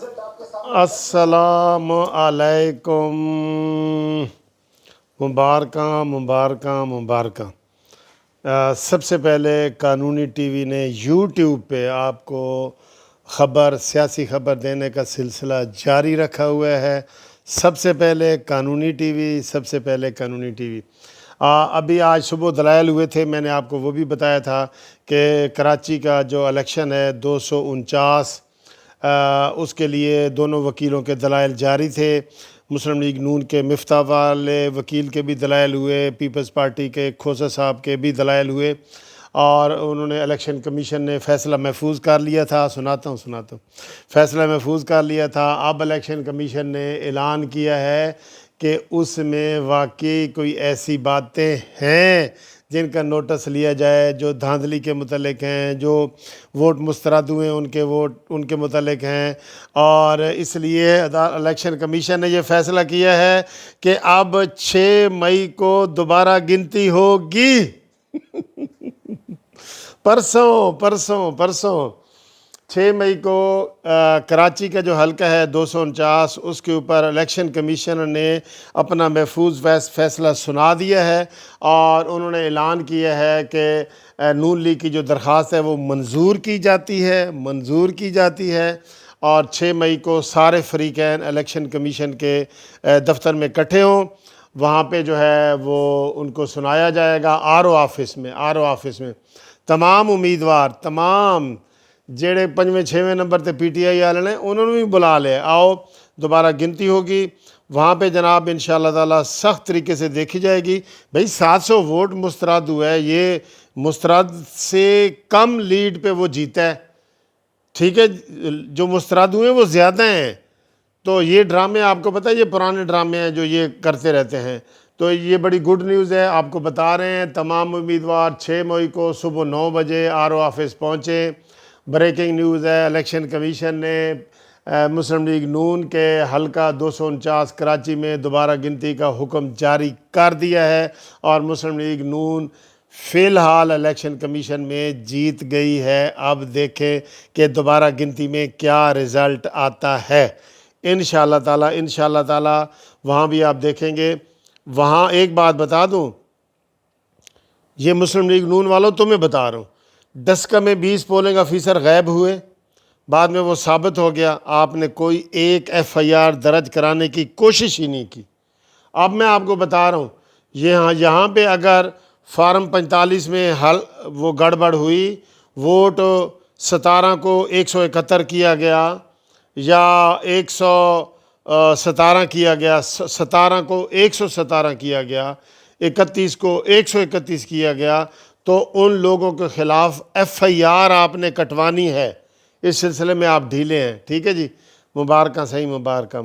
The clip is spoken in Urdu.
السلام علیکم، مبارکاں مبارکاں مبارکاں۔ سب سے پہلے قانونی ٹی وی نے یوٹیوب پہ آپ کو سیاسی خبر دینے کا سلسلہ جاری رکھا ہوا ہے۔ سب سے پہلے قانونی ٹی وی۔ ابھی آج صبح دلائل ہوئے تھے، میں نے آپ کو وہ بھی بتایا تھا کہ کراچی کا جو الیکشن ہے 249 اس کے لیے دونوں وکیلوں کے دلائل جاری تھے۔ مسلم لیگ نون کے مفتاح والے وکیل کے بھی دلائل ہوئے، پیپلز پارٹی کے کھوسا صاحب کے بھی دلائل ہوئے، اور انہوں نے الیکشن کمیشن نے فیصلہ محفوظ کر لیا تھا۔ فیصلہ محفوظ کر لیا تھا۔ اب الیکشن کمیشن نے اعلان کیا ہے کہ اس میں واقعی کوئی ایسی باتیں ہیں جن کا نوٹس لیا جائے، جو دھاندلی کے متعلق ہیں، جو ووٹ مسترد ہوئے ان کے متعلق ہیں، اور اس لیے الیکشن کمیشن نے یہ فیصلہ کیا ہے کہ اب 6 مئی کو دوبارہ گنتی ہوگی۔ پرسوں 6 مئی کو کراچی کا جو حلقہ ہے 249، اس کے اوپر الیکشن کمیشن نے اپنا محفوظ فیصلہ سنا دیا ہے، اور انہوں نے اعلان کیا ہے کہ نون لیگ کی جو درخواست ہے وہ منظور کی جاتی ہے، اور 6 مئی کو سارے فریقین الیکشن کمیشن کے دفتر میں اکٹھے ہوں۔ وہاں پہ جو ہے وہ ان کو سنایا جائے گا آر او آفس میں۔ تمام امیدوار، تمام جڑے 5ویں 6ویں نمبر تے پی ٹی آئی والے نے، انہوں نے بھی بلا لے، آؤ دوبارہ گنتی ہوگی وہاں پہ جناب، انشاءاللہ تعالیٰ سخت طریقے سے دیکھی جائے گی۔ بھئی 700 ووٹ مسترد ہوا ہے، یہ مسترد سے کم لیڈ پہ وہ جیتا ہے، ٹھیک ہے، جو مسترد ہوئے ہیں وہ زیادہ ہیں۔ تو یہ ڈرامے آپ کو پتہ ہے، یہ پرانے ڈرامے ہیں جو یہ کرتے رہتے ہیں، تو یہ بڑی گڈ نیوز ہے۔ آپ کو بتا رہے ہیں تمام امیدوار 6 مئی کو صبح 9 بجے آر او آفس پہنچیں۔ بریکنگ نیوز ہے، الیکشن کمیشن نے مسلم لیگ نون کے حلقہ 249 کراچی میں دوبارہ گنتی کا حکم جاری کر دیا ہے، اور مسلم لیگ نون فی الحال الیکشن کمیشن میں جیت گئی ہے۔ اب دیکھیں کہ دوبارہ گنتی میں کیا رزلٹ آتا ہے۔ انشاءاللہ تعالیٰ وہاں بھی آپ دیکھیں گے۔ وہاں ایک بات بتا دوں، یہ مسلم لیگ نون والوں تمہیں بتا رہا ہوں، ڈسکہ میں 20 پولنگ افیسر غائب ہوئے، بعد میں وہ ثابت ہو گیا، آپ نے کوئی ایک ایف آئی آر درج کرانے کی کوشش ہی نہیں کی۔ اب میں آپ کو بتا رہا ہوں، یہاں پہ اگر فارم 45 میں وہ گڑبڑ ہوئی، ووٹ 17 کو 171 کیا گیا، یا 117 کیا گیا، 17 کو 117 کیا گیا، 31 کو 131 کیا گیا، تو ان لوگوں کے خلاف ایف آئی آر آپ نے کٹوانی ہے۔ اس سلسلے میں آپ ڈھیلے ہیں، ٹھیک ہے جی۔ مبارکاں، صحیح، مبارکاں۔